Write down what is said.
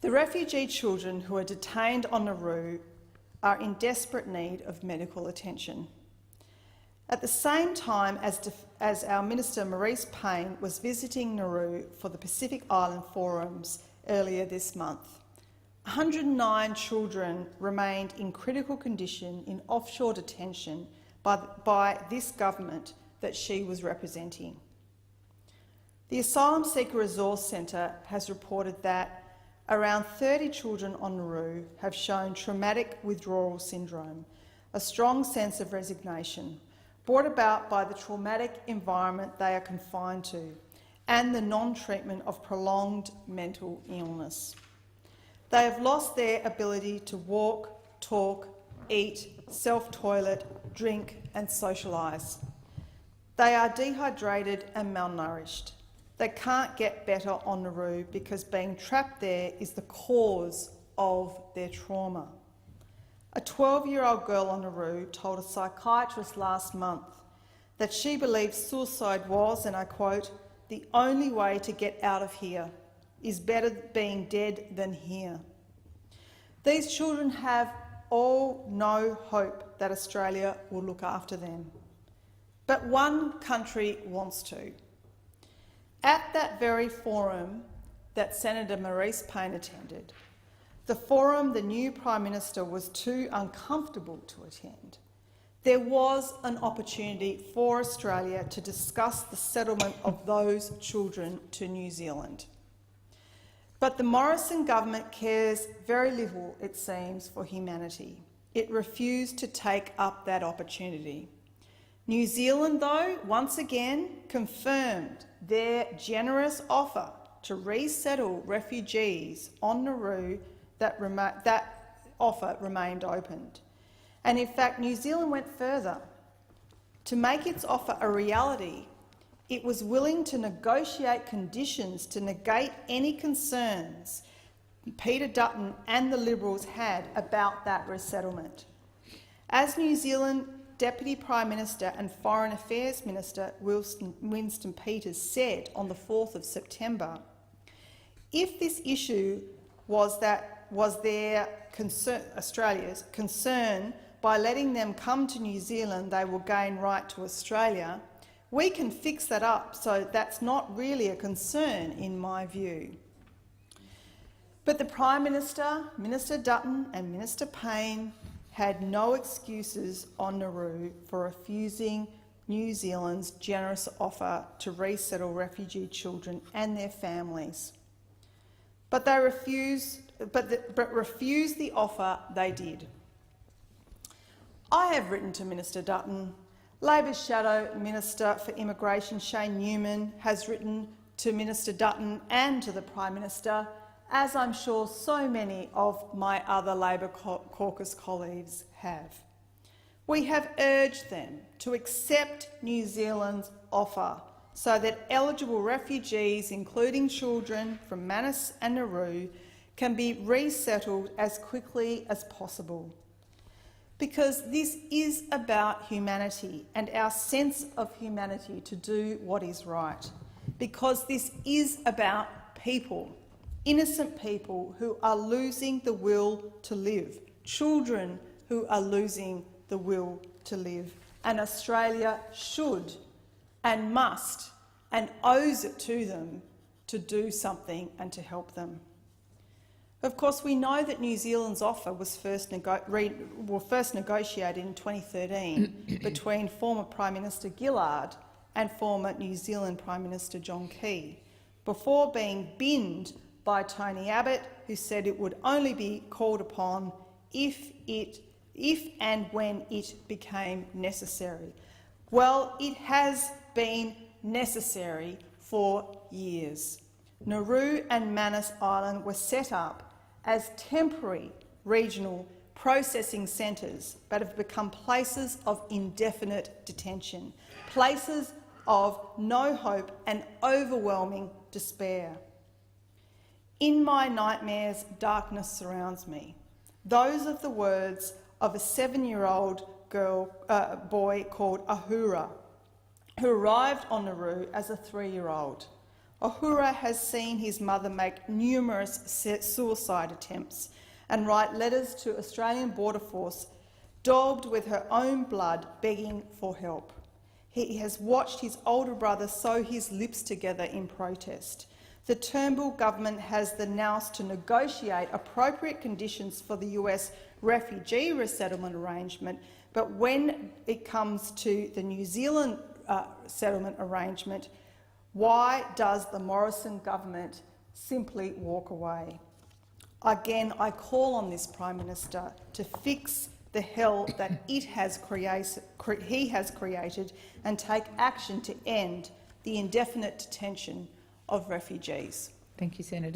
The refugee children who are detained on Nauru are in desperate need of medical attention. At the same time as our Minister Marise Payne was visiting Nauru for the Pacific Island Forums earlier this month, 109 children remained in critical condition in offshore detention by this government that she was representing. The Asylum Seeker Resource Centre has reported that around 30 children on Nauru have shown traumatic withdrawal syndrome, a strong sense of resignation brought about by the traumatic environment they are confined to and the non-treatment of prolonged mental illness. They have lost their ability to walk, talk, eat, self-toilet, drink and socialise. They are dehydrated and malnourished. They can't get better on Nauru because being trapped there is the cause of their trauma. A 12-year-old girl on Nauru told a psychiatrist last month that she believes suicide was, and I quote, "the only way to get out of here is better being dead than here." These children have all no hope that Australia will look after them. But one country wants to. At that very forum that Senator Marise Payne attended, the forum the new Prime Minister was too uncomfortable to attend, there was an opportunity for Australia to discuss the settlement of those children to New Zealand. But the Morrison government cares very little, it seems, for humanity. It refused to take up that opportunity. New Zealand, though, once again confirmed their generous offer to resettle refugees on Nauru. That offer remained open. And in fact, New Zealand went further. To make its offer a reality, it was willing to negotiate conditions to negate any concerns Peter Dutton and the Liberals had about that resettlement. As New Zealand Deputy Prime Minister and Foreign Affairs Minister Winston Peters said on the 4th of September, if this issue was Australia's concern, by letting them come to New Zealand they will gain right to Australia, we can fix that up, so that's not really a concern in my view. But the Prime Minister, Minister Dutton and Minister Payne had no excuses on Nauru for refusing New Zealand's generous offer to resettle refugee children and their families. But they refused the offer they did. I have written to Minister Dutton. Labor's Shadow Minister for Immigration, Shane Newman, has written to Minister Dutton and to the Prime Minister, as I'm sure so many of my other Labor caucus colleagues have. We have urged them to accept New Zealand's offer so that eligible refugees, including children from Manus and Nauru, can be resettled as quickly as possible. Because this is about humanity and our sense of humanity to do what is right. Because this is about people, innocent people who are losing the will to live, children who are losing the will to live. And Australia should and must and owes it to them to do something and to help them. Of course, we know that New Zealand's offer was first negotiated in 2013 between former Prime Minister Gillard and former New Zealand Prime Minister John Key, before being binned by Tony Abbott, who said it would only be called upon if and when it became necessary. Well, it has been necessary for years. Nauru and Manus Island were set up as temporary regional processing centres, but have become places of indefinite detention, places of no hope and overwhelming despair. In my nightmares, darkness surrounds me. Those are the words of a 7-year-old boy called Ahura, who arrived on Nauru as a 3-year-old. Uhura has seen his mother make numerous suicide attempts and write letters to Australian Border Force daubed with her own blood, begging for help. He has watched his older brother sew his lips together in protest. The Turnbull government has the nous to negotiate appropriate conditions for the US refugee resettlement arrangement, but when it comes to the New Zealand settlement arrangement, why does the Morrison government simply walk away? Again, I call on this Prime Minister to fix the hell that he has created and take action to end the indefinite detention of refugees. Thank you, Senator.